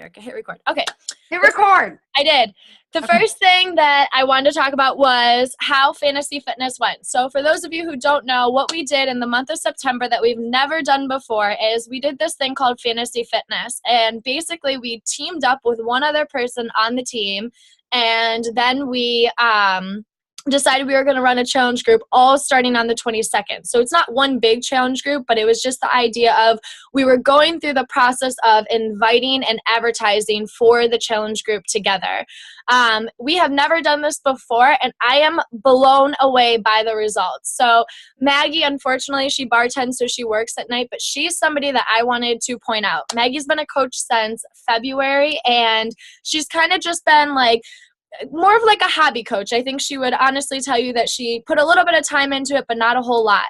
Erica, hit record. Okay. Hit record. I did. The first thing that I wanted to talk about was how Fantasy Fitness went. So for those of you who don't know, what we did in the month of September that we've never done before is we did this thing called Fantasy Fitness. And basically we teamed up with one other person on the team, and then we decided we were going to run a challenge group all starting on the 22nd. So it's not one big challenge group, but it was just the idea of we were going through the process of inviting and advertising for the challenge group together. We have never done this before, and I am blown away by the results. So Maggie, unfortunately, she bartends, so she works at night, but she's somebody that I wanted to point out. Maggie's been a coach since February, and she's kind of just been like, more of like a hobby coach. I think she would honestly tell you that she put a little bit of time into it, but not a whole lot.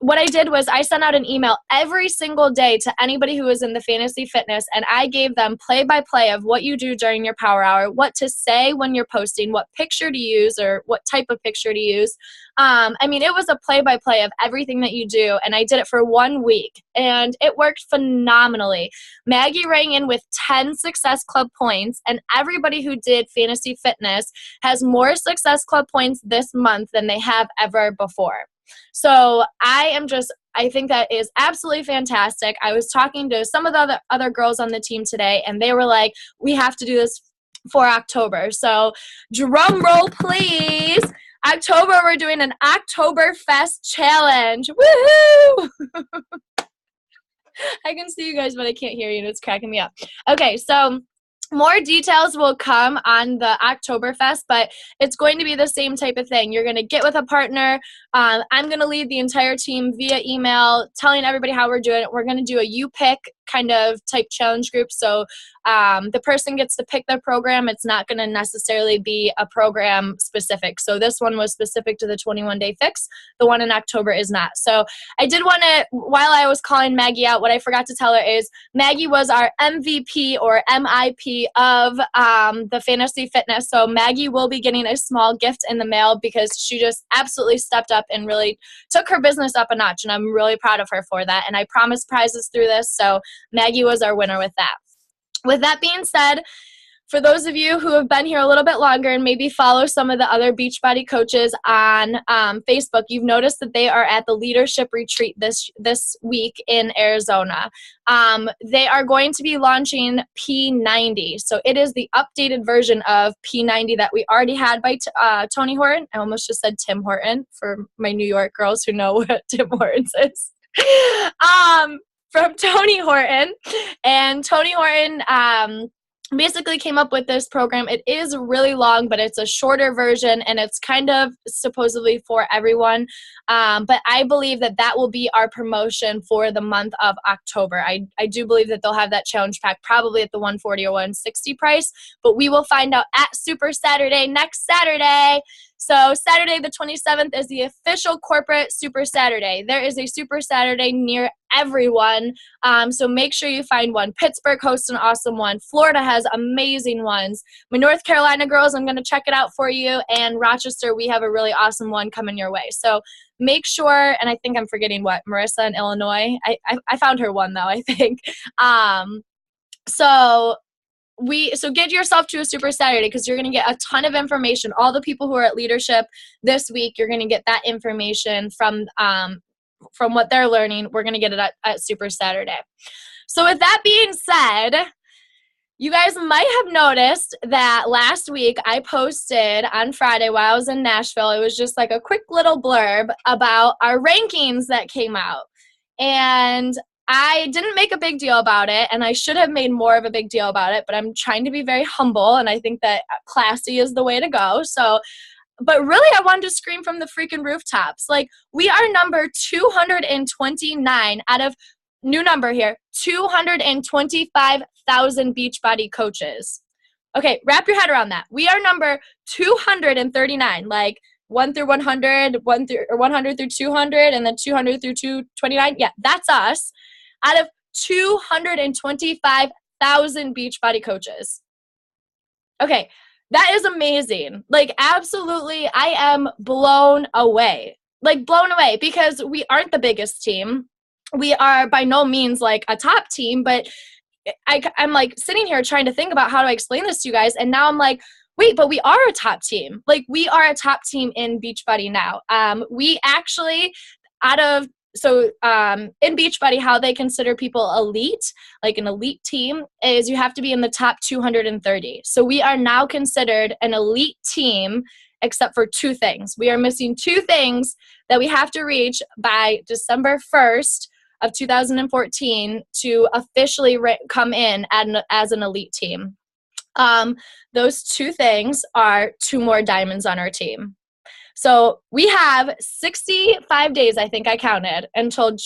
What I did was I sent out an email every single day to anybody who was in the Fantasy Fitness, and I gave them play-by-play of what you do during your power hour, what to say when you're posting, what picture to use or what type of picture to use. It was a play-by-play of everything that you do, and I did it for 1 week, and it worked phenomenally. Maggie rang in with 10 Success Club points, and everybody who did Fantasy Fitness has more Success Club points this month than they have ever before. So I think that is absolutely fantastic. I was talking to some of the other girls on the team today, and they were like, we have to do this for October. So drum roll, please. October, we're doing an Oktoberfest challenge. Woohoo! I can see you guys, but I can't hear you, and it's cracking me up. Okay, so more details will come on the Oktoberfest, but it's going to be the same type of thing. You're going to get with a partner. I'm going to lead the entire team via email, telling everybody how we're doing it. We're going to do a you pick kind of type challenge group. So the person gets to pick their program. It's not going to necessarily be a program specific. So this one was specific to the 21-day fix. The one in October is not. So I did want to, while I was calling Maggie out, what I forgot to tell her is Maggie was our MVP or MIP of the Fantasy Fitness. So Maggie will be getting a small gift in the mail because she just absolutely stepped up and really took her business up a notch. And I'm really proud of her for that. And I promised prizes through this. So Maggie was our winner with that. With that being said, for those of you who have been here a little bit longer and maybe follow some of the other Beachbody coaches on Facebook, you've noticed that they are at the leadership retreat this week in Arizona. They are going to be launching P90. So it is the updated version of P90 that we already had by Tony Horton. I almost just said Tim Horton for my New York girls who know what Tim Hortons is. From Tony Horton. And Tony Horton basically came up with this program. It is really long, but it's a shorter version, and it's kind of supposedly for everyone. But I believe that will be our promotion for the month of October. I do believe that they'll have that challenge pack probably at the $140 or $160 price, but we will find out at Super Saturday next Saturday. So Saturday the 27th is the official corporate Super Saturday. There is a Super Saturday near everyone, so make sure you find one. Pittsburgh hosts an awesome one. Florida has amazing ones. My North Carolina girls, I'm going to check it out for you. And Rochester, we have a really awesome one coming your way. So make sure, and I think I'm forgetting Marissa in Illinois. I found her one, though, I think. So get yourself to a Super Saturday because you're going to get a ton of information. All the people who are at leadership this week, you're going to get that information from what they're learning. We're going to get it at Super Saturday. So with that being said, you guys might have noticed that last week I posted on Friday while I was in Nashville. It was just like a quick little blurb about our rankings that came out. And I didn't make a big deal about it, and I should have made more of a big deal about it, but I'm trying to be very humble, and I think that classy is the way to go. But really, I wanted to scream from the freaking rooftops. Like, we are number 229 out of, new number here, 225,000 Beachbody coaches. Okay, wrap your head around that. We are number 239, like 1 through 100, 100 through 200, and then 200 through 229. Yeah, that's us. Out of 225,000 Beachbody coaches. Okay, that is amazing. Like, absolutely, I am blown away. Like, blown away because we aren't the biggest team. We are by no means like a top team, but I'm like sitting here trying to think about how do I explain this to you guys. And now I'm like, wait, but we are a top team. Like, we are a top team in Beachbody now. We actually, in Beachbody, how they consider people elite, like an elite team, is you have to be in the top 230. So we are now considered an elite team, except for two things. We are missing two things that we have to reach by December 1st of 2014 to officially come in as an elite team. Those two things are 2 more diamonds on our team. So we have 65 days, I think I counted, until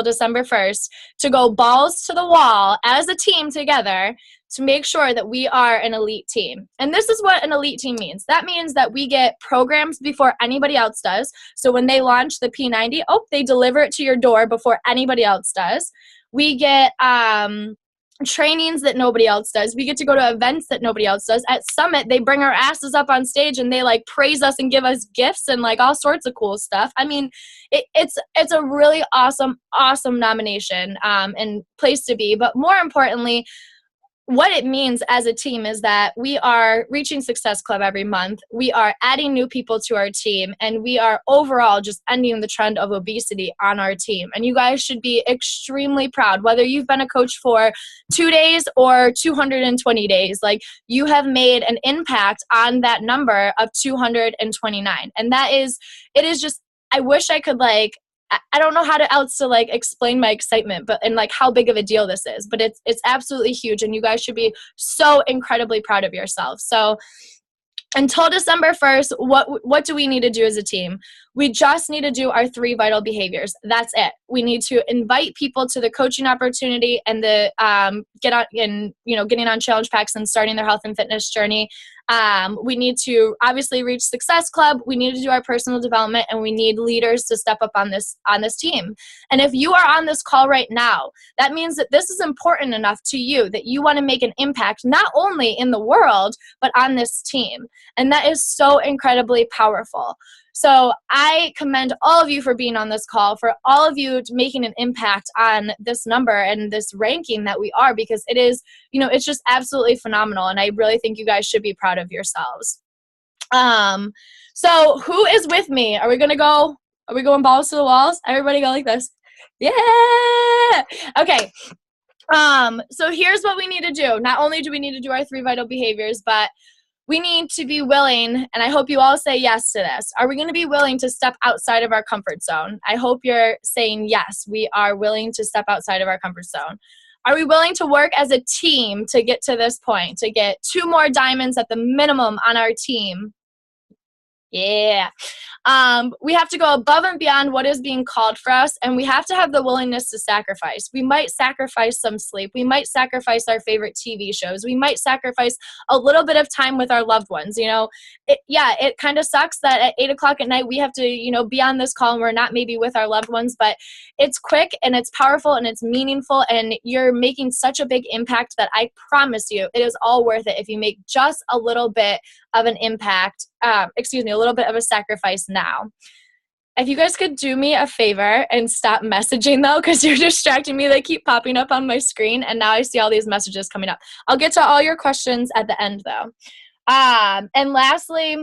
December 1st to go balls to the wall as a team together to make sure that we are an elite team. And this is what an elite team means. That means that we get programs before anybody else does. So when they launch the P90, they deliver it to your door before anybody else does. We get trainings that nobody else does. We get to go to events that nobody else does. At Summit, they bring our asses up on stage and they like praise us and give us gifts and like all sorts of cool stuff. I mean, it's a really awesome nomination and place to be. But more importantly, what it means as a team is that we are reaching Success Club every month. We are adding new people to our team, and we are overall just ending the trend of obesity on our team. And you guys should be extremely proud, whether you've been a coach for 2 days or 220 days. Like, you have made an impact on that number of 229. And it is just, I wish I could I don't know how else to explain my excitement, and how big of a deal this is, but it's absolutely huge, and you guys should be so incredibly proud of yourself. So until December 1st, what do we need to do as a team? We just need to do our 3 vital behaviors. That's it. We need to invite people to the coaching opportunity and the getting on challenge packs and starting their health and fitness journey. We need to obviously reach Success Club. We need to do our personal development, and we need leaders to step up on this team. And if you are on this call right now, that means that this is important enough to you that you want to make an impact not only in the world, but on this team. And that is so incredibly powerful. So I commend all of you for being on this call, for all of you making an impact on this number and this ranking that we are, because it is, it's just absolutely phenomenal. And I really think you guys should be proud of yourselves. So who is with me? Are we going balls to the walls? Everybody go like this. Yeah. Okay. So here's what we need to do. Not only do we need to do our 3 vital behaviors, but we need to be willing, and I hope you all say yes to this. Are we going to be willing to step outside of our comfort zone? I hope you're saying yes, we are willing to step outside of our comfort zone. Are we willing to work as a team to get to this point, to get 2 more diamonds at the minimum on our team? Yeah. We have to go above and beyond what is being called for us, and we have to have the willingness to sacrifice. We might sacrifice some sleep. We might sacrifice our favorite TV shows. We might sacrifice a little bit of time with our loved ones. It kind of sucks that at 8 o'clock at night we have to, be on this call and we're not maybe with our loved ones, but it's quick and it's powerful and it's meaningful, and you're making such a big impact that I promise you it is all worth it if you make just a little bit of an impact, a little bit of a sacrifice now. If you guys could do me a favor and stop messaging though, because you're distracting me. They keep popping up on my screen, and now I see all these messages coming up. I'll get to all your questions at the end though. And lastly,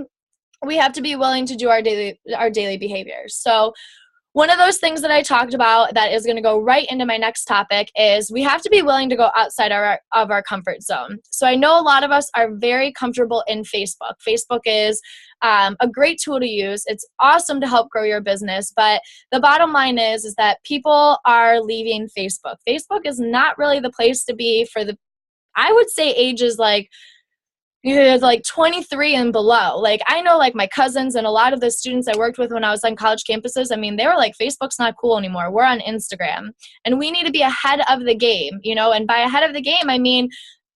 we have to be willing to do our daily behaviors. So one of those things that I talked about that is going to go right into my next topic is we have to be willing to go outside of our comfort zone. So I know a lot of us are very comfortable in Facebook. Facebook is a great tool to use. It's awesome to help grow your business. But the bottom line is that people are leaving Facebook. Facebook is not really the place to be for I would say ages like 23 and below. I know my cousins and a lot of the students I worked with when I was on college campuses, they were like, Facebook's not cool anymore. We're on Instagram. And we need to be ahead of the game, and by ahead of the game, I mean,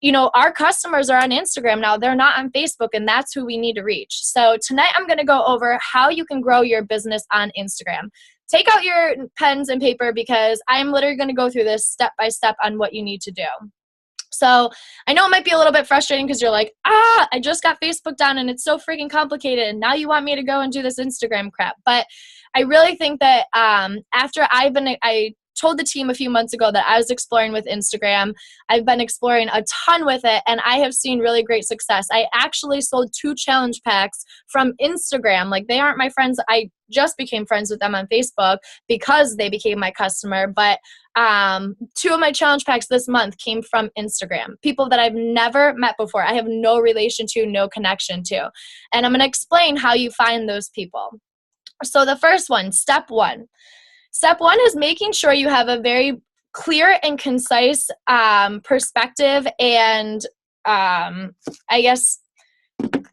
our customers are on Instagram now. They're not on Facebook, and that's who we need to reach. So tonight I'm going to go over how you can grow your business on Instagram. Take out your pens and paper because I'm literally going to go through this step by step on what you need to do. So I know it might be a little bit frustrating because you're like, I just got Facebook down and it's so freaking complicated. And now you want me to go and do this Instagram crap. But I really think that after I told the team a few months ago that I was exploring with Instagram. I've been exploring a ton with it, and I have seen really great success. I actually sold 2 challenge packs from Instagram. Like, they aren't my friends. I just became friends with them on Facebook because they became my customer. But 2 of my challenge packs this month came from Instagram. People that I've never met before. I have no relation to, no connection to. And I'm going to explain how you find those people. So the first one, step one. Step one is making sure you have a very clear and concise perspective and I guess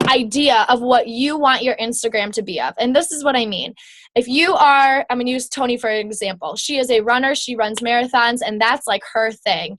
idea of what you want your Instagram to be of. And this is what I mean. If you are, I'm going to use Tony for example. She is a runner. She runs marathons, and that's like her thing.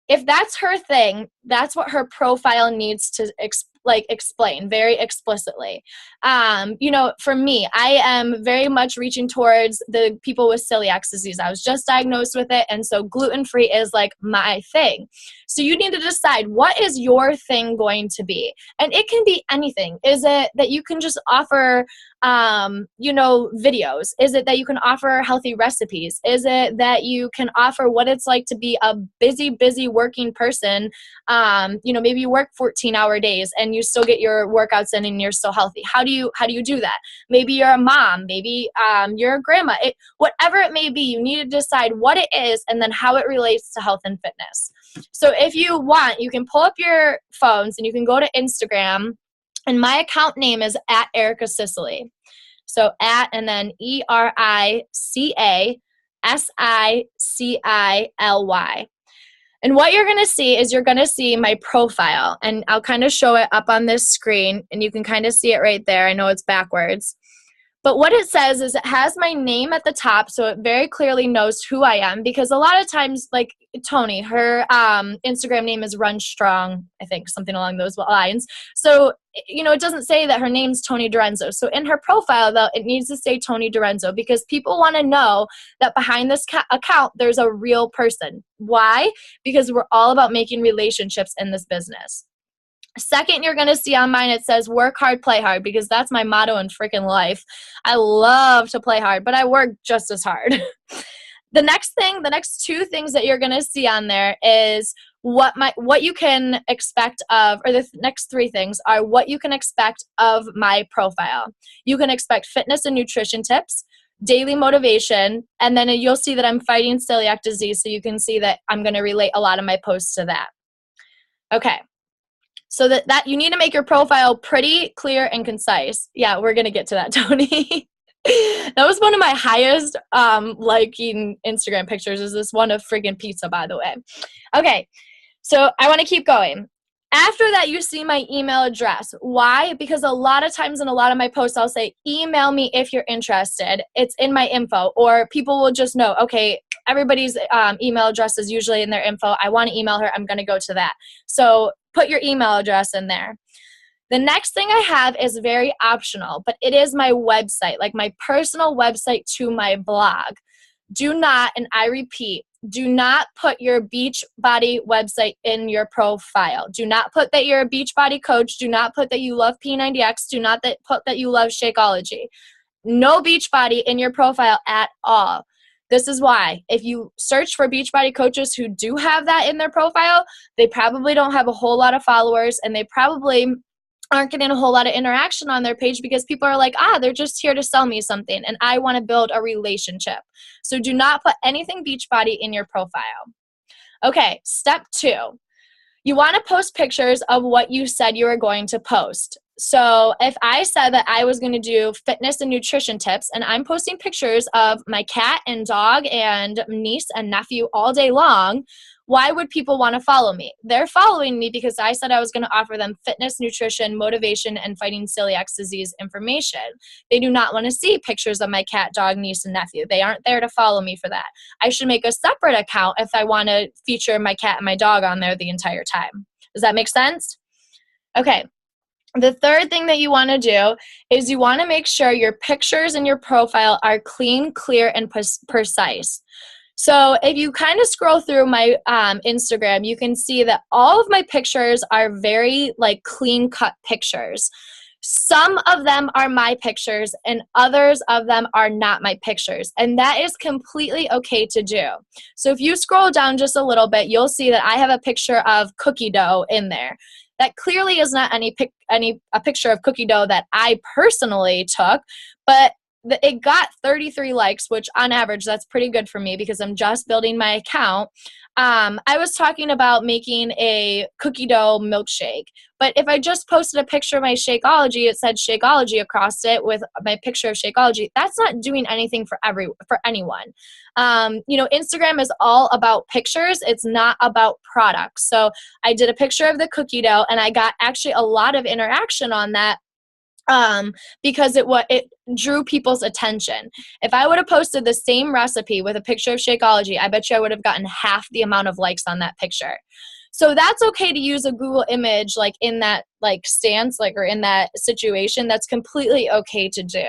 If that's her thing, that's what her profile needs to explain very explicitly. For me, I am very much reaching towards the people with celiac disease. I was just diagnosed with it, and so gluten-free is like my thing. So you need to decide, what is your thing going to be? And it can be anything. Is it that you can just offer videos? Is it that you can offer healthy recipes? Is it that you can offer what it's like to be a busy working person? Maybe you work 14-hour days and you still get your workouts in and you're still healthy. How do you do that? Maybe you're a mom, maybe you're a grandma. Whatever it may be, you need to decide what it is and then how it relates to health and fitness. So if you want, you can pull up your phones and you can go to Instagram. And my account name is @EricaSicily. So and then EricaSicily. And what you're going to see is you're going to see my profile. And I'll kind of show it up on this screen. And you can kind of see it right there. I know it's backwards. But what it says is it has my name at the top, so it very clearly knows who I am. Because a lot of times, like Tony, her Instagram name is Run Strong, I think, something along those lines. So, it doesn't say that her name's Tony Dorenzo. So in her profile, though, it needs to say Tony Dorenzo because people want to know that behind this account, there's a real person. Why? Because we're all about making relationships in this business. Second, you're going to see on mine, it says work hard, play hard, because that's my motto in freaking life. I love to play hard, but I work just as hard. The next 2 things that you're going to see on there is what you can expect of, or the next 3 things are what you can expect of my profile. You can expect fitness and nutrition tips, daily motivation, and then you'll see that I'm fighting celiac disease, so you can see that I'm going to relate a lot of my posts to that. Okay. So that you need to make your profile pretty clear and concise. Yeah, we're going to get to that, Tony. That was one of my highest liking Instagram pictures, is this one of friggin' pizza, by the way. Okay, so I want to keep going. After that, you see my email address. Why? Because a lot of times in a lot of my posts, I'll say, email me if you're interested. It's in my info. Or people will just know, okay, everybody's email address is usually in their info. I want to email her. I'm going to go to that. So put your email address in there. The next thing I have is very optional, but it is my website, like my personal website to my blog. Do not, and I repeat, do not put your Beachbody website in your profile. Do not put that you're a Beachbody coach. Do not put that you love P90X. Do not put that you love Shakeology. No Beachbody in your profile at all. This is why. If you search for Beachbody coaches who do have that in their profile, they probably don't have a whole lot of followers, and they probably aren't getting a whole lot of interaction on their page because people are like, they're just here to sell me something, and I want to build a relationship. So do not put anything Beachbody in your profile. Okay, step 2. You want to post pictures of what you said you were going to post. So if I said that I was going to do fitness and nutrition tips, and I'm posting pictures of my cat and dog and niece and nephew all day long, why would people want to follow me? They're following me because I said I was going to offer them fitness, nutrition, motivation, and fighting celiac disease information. They do not want to see pictures of my cat, dog, niece, and nephew. They aren't there to follow me for that. I should make a separate account if I want to feature my cat and my dog on there the entire time. Does that make sense? Okay. The third thing that you want to do is you want to make sure your pictures in your profile are clean, clear, and precise. So if you kind of scroll through my Instagram, you can see that all of my pictures are very clean cut pictures. Some of them are my pictures and others of them are not my pictures. And that is completely okay to do. So if you scroll down just a little bit, you'll see that I have a picture of cookie dough in there. That clearly is not a picture of cookie dough that I personally took, but it got 33 likes, which on average, that's pretty good for me because I'm just building my account. I was talking about making a cookie dough milkshake, but if I just posted a picture of my Shakeology, it said Shakeology across it with my picture of Shakeology. That's not doing anything for anyone. Instagram is all about pictures. It's not about products. So I did a picture of the cookie dough, and I got actually a lot of interaction on that. Because it drew people's attention. If I would have posted the same recipe with a picture of Shakeology, I bet you I would have gotten half the amount of likes on that picture. So that's okay to use a Google image like in that like stance, like or in that situation. That's completely okay to do.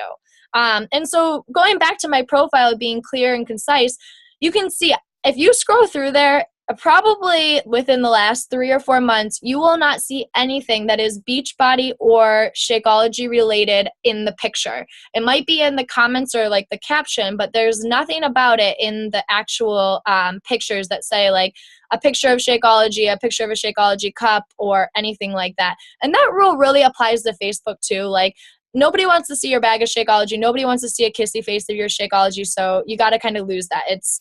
And so going back to my profile being clear and concise, you can see if you scroll through there, probably within the last 3 or 4 months, you will not see anything that is Beachbody or Shakeology related in the picture. It might be in the comments or like the caption, but there's nothing about it in the actual pictures that say like a picture of Shakeology, a picture of a Shakeology cup, or anything like that. And that rule really applies to Facebook too. Like, nobody wants to see your bag of Shakeology. Nobody wants to see a kissy face of your Shakeology. So you got to kind of lose that. It's,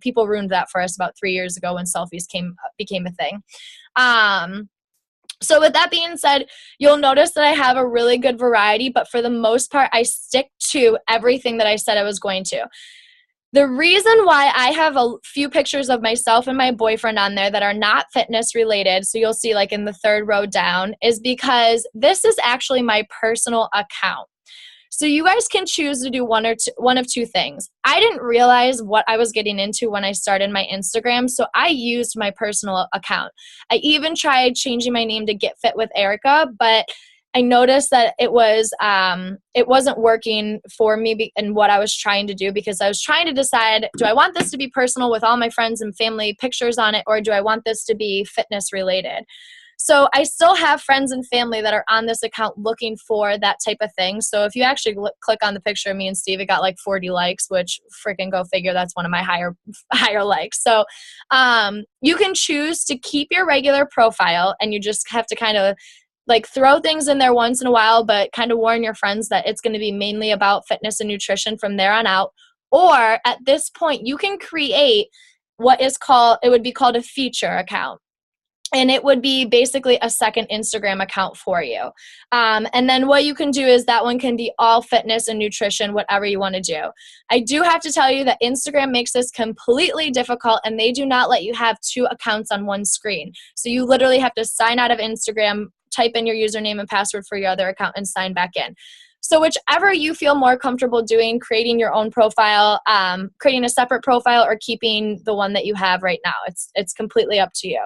people ruined that for us about 3 years ago when selfies became a thing. So with that being said, you'll notice that I have a really good variety, but for the most part, I stick to everything that I said I was going to. The reason why I have a few pictures of myself and my boyfriend on there that are not fitness related, so you'll see like in the third row down, is because this is actually my personal account. So you guys can choose to do one of two things. I didn't realize what I was getting into when I started my Instagram, so I used my personal account. I even tried changing my name to Get Fit with Erica, but I noticed that it wasn't working for me and what I was trying to do, because I was trying to decide, do I want this to be personal with all my friends and family pictures on it, or do I want this to be fitness related? So I still have friends and family that are on this account looking for that type of thing. So if you actually click on the picture of me and Steve, it got like 40 likes, which freaking go figure, that's one of my higher likes. So you can choose to keep your regular profile, and you just have to kind of like throw things in there once in a while, but kind of warn your friends that it's going to be mainly about fitness and nutrition from there on out. Or at this point, you can create it would be called a feature account. And it would be basically a second Instagram account for you. And then what you can do is that one can be all fitness and nutrition, whatever you want to do. I do have to tell you that Instagram makes this completely difficult, and they do not let you have 2 accounts on one screen. So you literally have to sign out of Instagram, type in your username and password for your other account, and sign back in. So whichever you feel more comfortable doing, creating your own profile, creating a separate profile, or keeping the one that you have right now, it's completely up to you.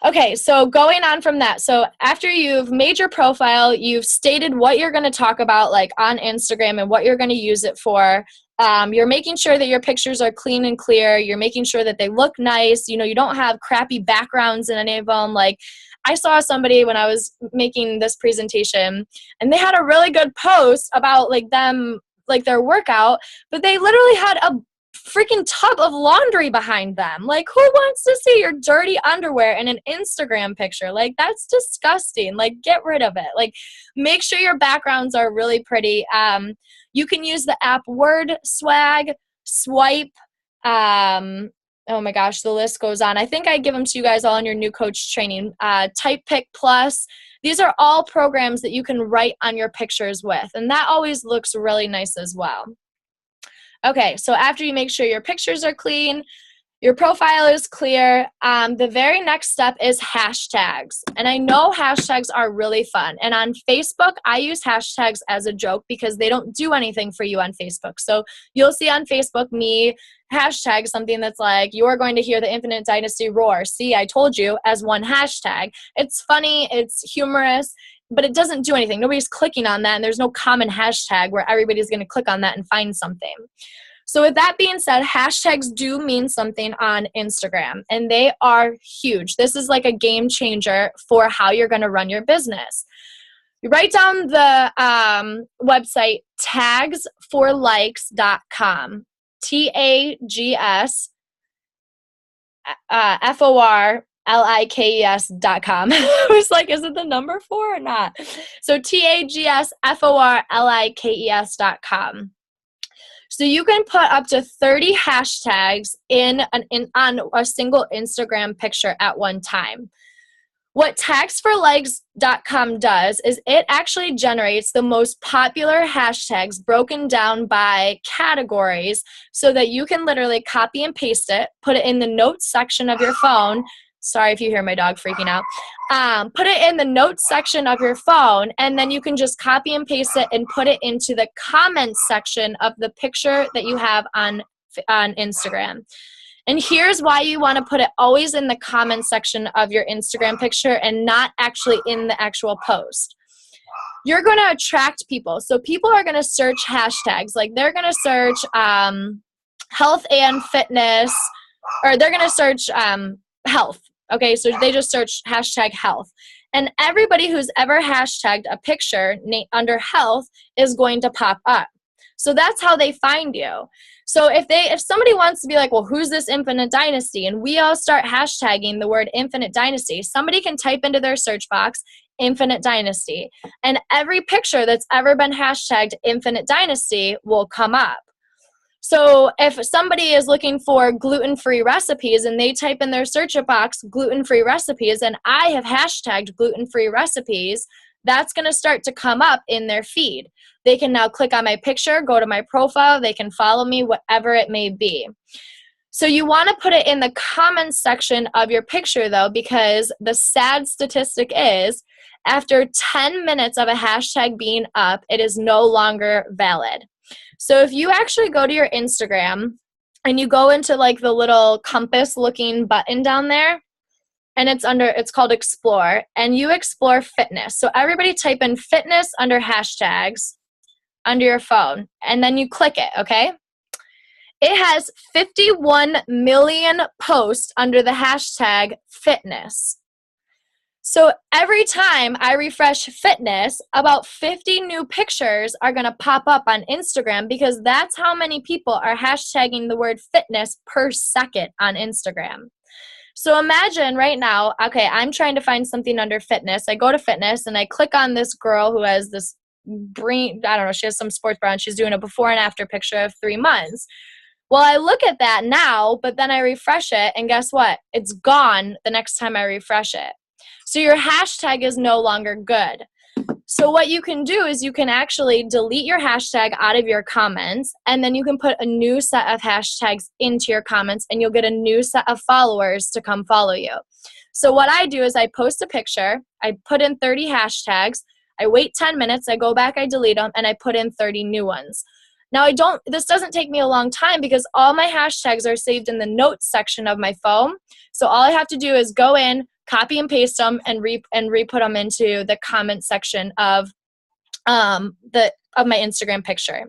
Okay, so going on from that. So after you've made your profile, you've stated what you're going to talk about like on Instagram and what you're going to use it for. You're making sure that your pictures are clean and clear. You're making sure that they look nice. You don't have crappy backgrounds in any of them. Like, I saw somebody when I was making this presentation, and they had a really good post about like them, like their workout, but they literally had a freaking tub of laundry behind them. Like, who wants to see your dirty underwear in an Instagram picture? Like, that's disgusting. Like, get rid of it. Like, make sure your backgrounds are really pretty. You can use the app Word, Swag, Swipe. Oh my gosh, the list goes on. I think I give them to you guys all in your new coach training. Typepick Plus. These are all programs that you can write on your pictures with, and that always looks really nice as well. Okay, so after you make sure your pictures are clean, your profile is clear, the very next step is hashtags. And I know hashtags are really fun. And on Facebook, I use hashtags as a joke because they don't do anything for you on Facebook. So you'll see on Facebook me hashtag something that's like, "You are going to hear the Infinite Dynasty roar. See, I told you," as one hashtag. It's funny, it's humorous, but it doesn't do anything. Nobody's clicking on that, and there's no common hashtag where everybody's going to click on that and find something. So with that being said, hashtags do mean something on Instagram, and they are huge. This is like a game changer for how you're going to run your business. You write down the website tagsforlikes.com. TAGSFORLIKES.com. I was like, is it the number 4 or not? So TAGSFORLIKES.com. So you can put up to 30 hashtags on a single Instagram picture at one time. What tagsforlikes.com does is it actually generates the most popular hashtags broken down by categories so that you can literally copy and paste it, put it in the notes section of your phone. Sorry if you hear my dog freaking out. Put it in the notes section of your phone, and then you can just copy and paste it and put it into the comments section of the picture that you have on Instagram. And here's why you want to put it always in the comment section of your Instagram picture and not actually in the actual post. You're going to attract people. So people are going to search hashtags. Like they're going to search health and fitness, or they're going to search health. Okay, so they just search hashtag health. And everybody who's ever hashtagged a picture under health is going to pop up. So that's how they find you. So if somebody wants to be like, well, who's this Infinite Dynasty? And we all start hashtagging the word Infinite Dynasty, somebody can type into their search box, Infinite Dynasty. And every picture that's ever been hashtagged Infinite Dynasty will come up. So if somebody is looking for gluten-free recipes and they type in their search box, gluten-free recipes, and I have hashtagged gluten-free recipes, that's going to start to come up in their feed. They can now click on my picture, go to my profile, they can follow me, whatever it may be. So you want to put it in the comments section of your picture though, because the sad statistic is after 10 minutes of a hashtag being up, it is no longer valid. So if you actually go to your Instagram and you go into like the little compass looking button down there, and it's called Explore, and you explore fitness. So everybody type in fitness under hashtags under your phone, and then you click it, okay? It has 51 million posts under the hashtag fitness. So every time I refresh fitness, about 50 new pictures are going to pop up on Instagram because that's how many people are hashtagging the word fitness per second on Instagram. So imagine right now, okay, I'm trying to find something under fitness. I go to fitness and I click on this girl who has this brain, I don't know, she has some sports bra and she's doing a before and after picture of 3 months. Well, I look at that now, but then I refresh it and guess what? It's gone the next time I refresh it. So your hashtag is no longer good. So what you can do is you can actually delete your hashtag out of your comments, and then you can put a new set of hashtags into your comments, and you'll get a new set of followers to come follow you. So what I do is I post a picture, I put in 30 hashtags, I wait 10 minutes, I go back, I delete them, and I put in 30 new ones. Now this doesn't take me a long time because all my hashtags are saved in the notes section of my phone. So all I have to do is go in, copy and paste them, and re-put them into the comment section of my Instagram picture.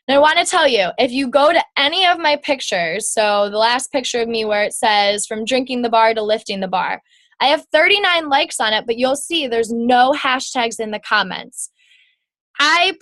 Now I want to tell you, if you go to any of my pictures, so the last picture of me where it says from drinking the bar to lifting the bar, I have 39 likes on it, but you'll see there's no hashtags in the comments. I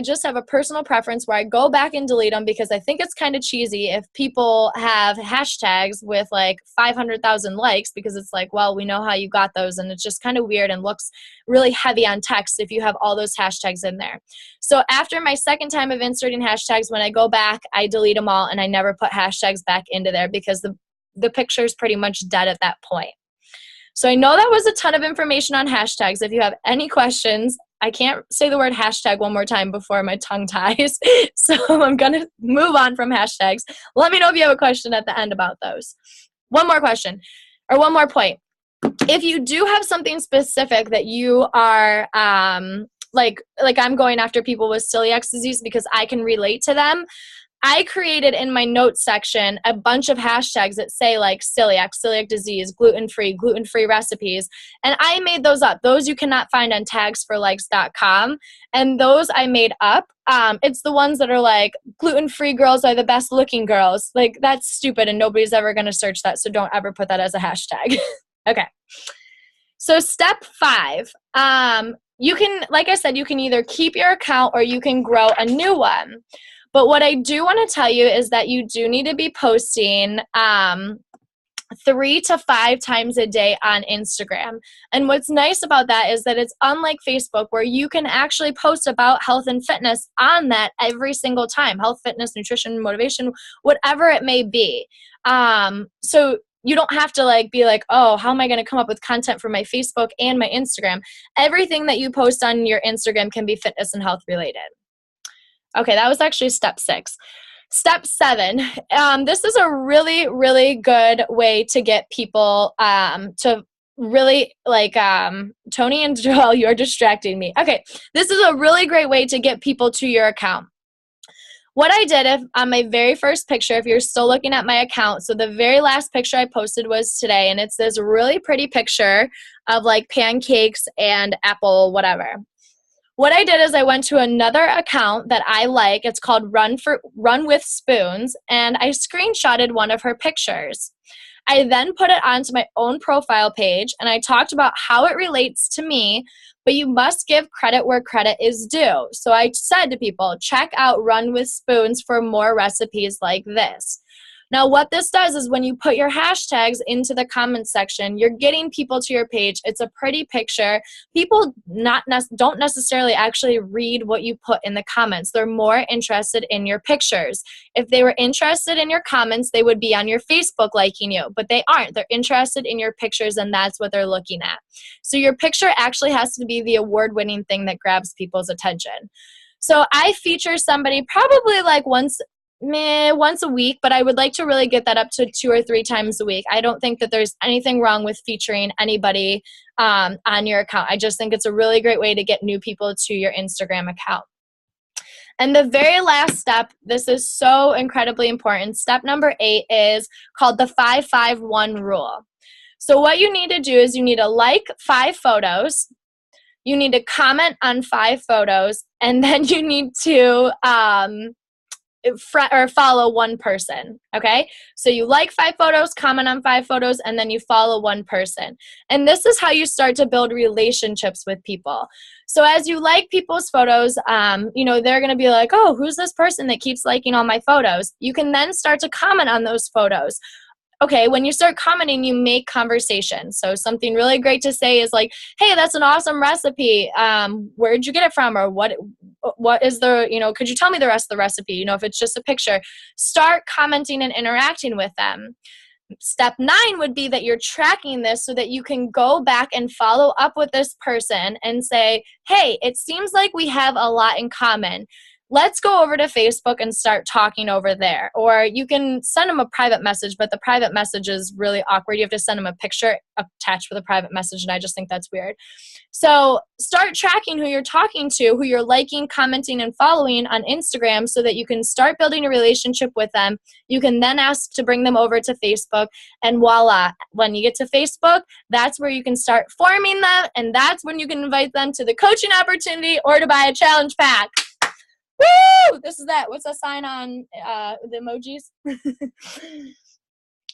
just have a personal preference where I go back and delete them because I think it's kind of cheesy if people have hashtags with like 500,000 likes because it's like, well, we know how you got those, and it's just kind of weird and looks really heavy on text if you have all those hashtags in there. So after my second time of inserting hashtags, when I go back, I delete them all and I never put hashtags back into there because the picture is pretty much dead at that point. So I know that was a ton of information on hashtags. If you have any questions, I can't say the word hashtag one more time before my tongue ties. So I'm going to move on from hashtags. Let me know if you have a question at the end about those. One more question or one more point. If you do have something specific that you are like I'm going after people with celiac disease because I can relate to them, I created in my notes section a bunch of hashtags that say like celiac disease, gluten-free recipes. And I made those up. Those you cannot find on tagsforlikes.com. And those I made up. It's the ones that are like gluten-free girls are the best looking girls. Like that's stupid and nobody's ever going to search that. So don't ever put that as a hashtag. Okay. So step 5, you can, like I said, you can either keep your account or you can grow a new one. But what I do want to tell you is that you do need to be posting 3 to 5 times a day on Instagram. And what's nice about that is that it's unlike Facebook where you can actually post about health and fitness on that every single time. Health, fitness, nutrition, motivation, whatever it may be. So you don't have to like be like, oh, how am I going to come up with content for my Facebook and my Instagram? Everything that you post on your Instagram can be fitness and health related. Okay, that was actually step 6. Step 7, this is a really, really good way to get people to really like, Tony and Joel, you're distracting me. Okay, this is a really great way to get people to your account. What I did on my very first picture, if you're still looking at my account, so the very last picture I posted was today, and it's this really pretty picture of like pancakes and apple whatever. What I did is I went to another account that I like. It's called Run with Spoons, and I screenshotted one of her pictures. I then put it onto my own profile page, and I talked about how it relates to me, but you must give credit where credit is due. So I said to people, check out Run with Spoons for more recipes like this. Now, what this does is when you put your hashtags into the comments section, you're getting people to your page. It's a pretty picture. People don't necessarily actually read what you put in the comments. They're more interested in your pictures. If they were interested in your comments, they would be on your Facebook liking you, but they aren't. They're interested in your pictures, and that's what they're looking at. So your picture actually has to be the award-winning thing that grabs people's attention. So I feature somebody probably like once a week, but I would like to really get that up to 2 or 3 times a week. I don't think that there's anything wrong with featuring anybody on your account. I just think it's a really great way to get new people to your Instagram account. And the very last step, this is so incredibly important. Step number 8 is called the 5-5-1 rule. So what you need to do is you need to like 5 photos, you need to comment on 5 photos, and then you need to follow one person, okay? So you like 5 photos, comment on 5 photos, and then you follow one person. And this is how you start to build relationships with people. So as you like people's photos, they're going to be like, oh, who's this person that keeps liking all my photos? You can then start to comment on those photos. Okay, when you start commenting, you make conversation. So something really great to say is like, hey, that's an awesome recipe. Where'd you get it from? Or what is could you tell me the rest of the recipe? If it's just a picture, start commenting and interacting with them. Step 9 would be that you're tracking this so that you can go back and follow up with this person and say, hey, it seems like we have a lot in common. Let's go over to Facebook and start talking over there. Or you can send them a private message, but the private message is really awkward. You have to send them a picture attached with a private message, and I just think that's weird. So start tracking who you're talking to, who you're liking, commenting, and following on Instagram so that you can start building a relationship with them. You can then ask to bring them over to Facebook, and voila. When you get to Facebook, that's where you can start forming them, and that's when you can invite them to the coaching opportunity or to buy a challenge pack. Woo! This is that. What's that sign on the emojis?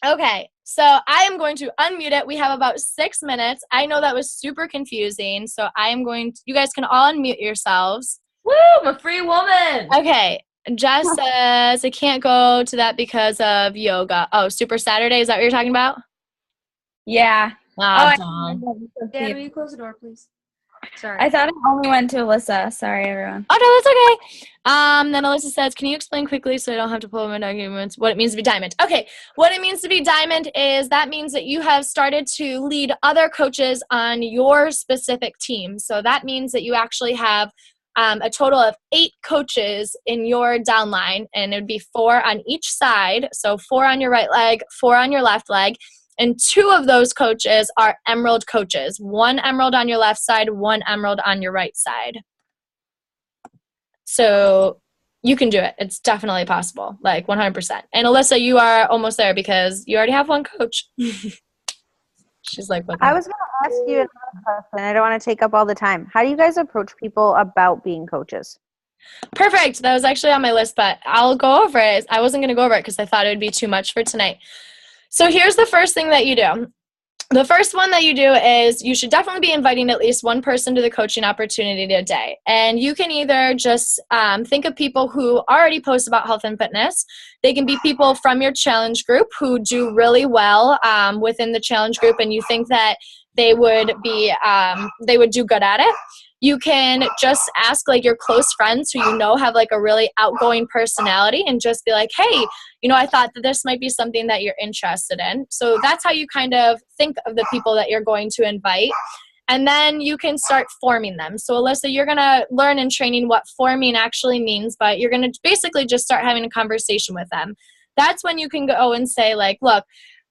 Okay, so I am going to unmute it. We have about 6 minutes. I know that was super confusing, so you guys can all unmute yourselves. Woo! I'm a free woman. Okay, Jess says I can't go to that because of yoga. Oh, Super Saturday, is that what you're talking about? Yeah. Dang, will you close the door, please? Sorry. I thought it only went to Alyssa. Sorry, everyone. Oh, no, that's okay. Then Alyssa says, can you explain quickly so I don't have to pull up my documents what it means to be diamond? Okay, what it means to be diamond is that means that you have started to lead other coaches on your specific team. So that means that you actually have a total of 8 coaches in your downline, and it would be 4 on each side. So 4 on your right leg, 4 on your left leg. And 2 of those coaches are emerald coaches. 1 emerald on your left side, 1 emerald on your right side. So you can do it. It's definitely possible, like 100%. And Alyssa, you are almost there because you already have one coach. She's like, what? I was going to ask you another question. I don't want to take up all the time. How do you guys approach people about being coaches? Perfect. That was actually on my list, but I'll go over it. I wasn't going to go over it because I thought it would be too much for tonight. So here's the first thing that you do. The first one that you do is you should definitely be inviting at least one person to the coaching opportunity a day. And you can either just think of people who already post about health and fitness. They can be people from your challenge group who do really well within the challenge group, and you think that they would do good at it. You can just ask like your close friends who you know have like a really outgoing personality and just be like, hey, I thought that this might be something that you're interested in. So that's how you kind of think of the people that you're going to invite. And then you can start forming them. So Alyssa, you're going to learn in training what forming actually means, but you're going to basically just start having a conversation with them. That's when you can go and say like, look,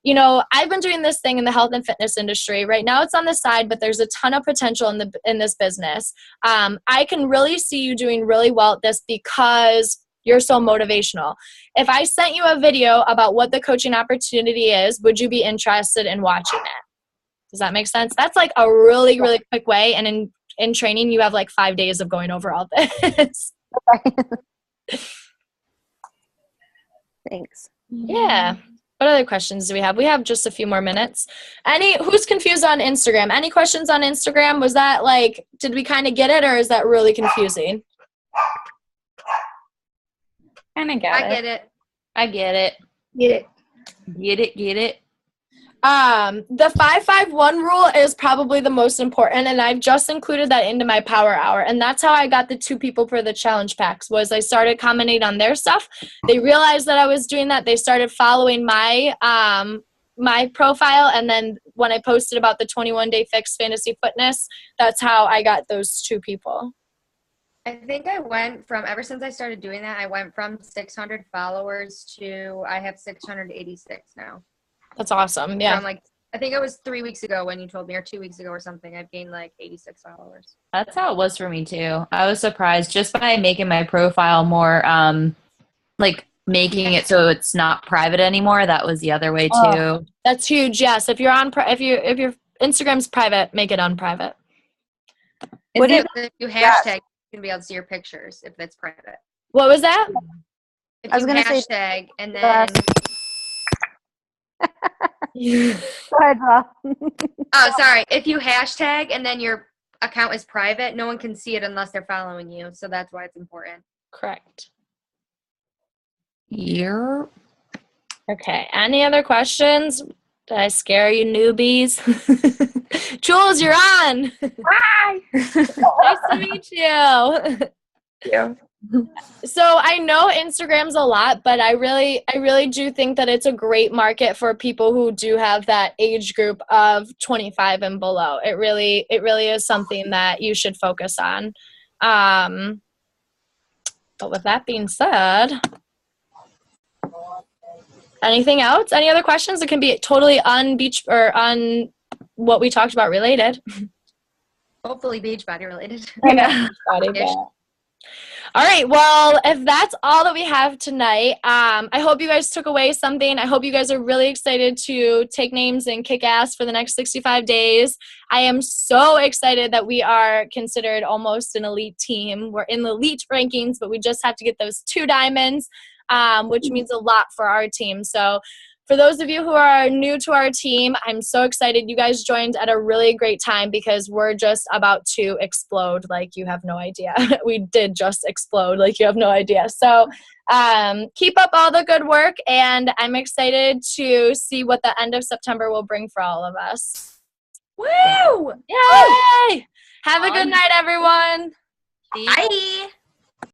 I've been doing this thing in the health and fitness industry. Right now it's on the side, but there's a ton of potential in this business. I can really see you doing really well at this because you're so motivational. If I sent you a video about what the coaching opportunity is, would you be interested in watching it? Does that make sense? That's like a really, really quick way. And in training, you have like 5 days of going over all this. Thanks. Yeah. What other questions do we have? We have just a few more minutes. Who's confused on Instagram? Any questions on Instagram? Was that like, did we kind of get it, or is that really confusing? Kind of got it. I get it. I get it. Get it. Get it. The 5-5-1 rule is probably the most important, and I've just included that into my power hour. And that's how I got the 2 people for the challenge packs, was I started commenting on their stuff. They realized that I was doing that. They started following my profile. And then when I posted about the 21-day fix fantasy fitness, that's how I got those 2 people. I think I went from, ever since I started doing that, I went from 600 followers to, I have 686 now. That's awesome. Yeah. From like, I think it was 3 weeks ago when you told me, or 2 weeks ago or something, I've gained like 86 followers. That's how it was for me too. I was surprised just by making my profile more, like making it so it's not private anymore. That was the other way too. Oh, that's huge. Yes. If you're on, if your Instagram's private, make it unprivate. If you hashtag, you can be able to see your pictures if it's private. What was that? If you hashtag and then. Go ahead, Rob. Oh, sorry. If you hashtag and then your account is private, no one can see it unless they're following you. So that's why it's important. Correct. Yep. Okay. Any other questions? Did I scare you newbies? Jules, you're on. Hi. Nice to meet you. Yeah. So I know Instagram's a lot, but I really do think that it's a great market for people who do have that age group of 25 and below. It really is something that you should focus on. But with that being said, anything else? Any other questions? It can be totally on what we talked about related. Hopefully beach body related. Yeah. All right, well, if that's all that we have tonight, I hope you guys took away something. I hope you guys are really excited to take names and kick ass for the next 65 days. I am so excited that we are considered almost an elite team. We're in the elite rankings, but we just have to get those 2 diamonds, which means a lot for our team. So for those of you who are new to our team, I'm so excited. You guys joined at a really great time because we're just about to explode like you have no idea. We did just explode like you have no idea. So keep up all the good work, and I'm excited to see what the end of September will bring for all of us. Woo! Yay! Have a good night, everyone. Bye.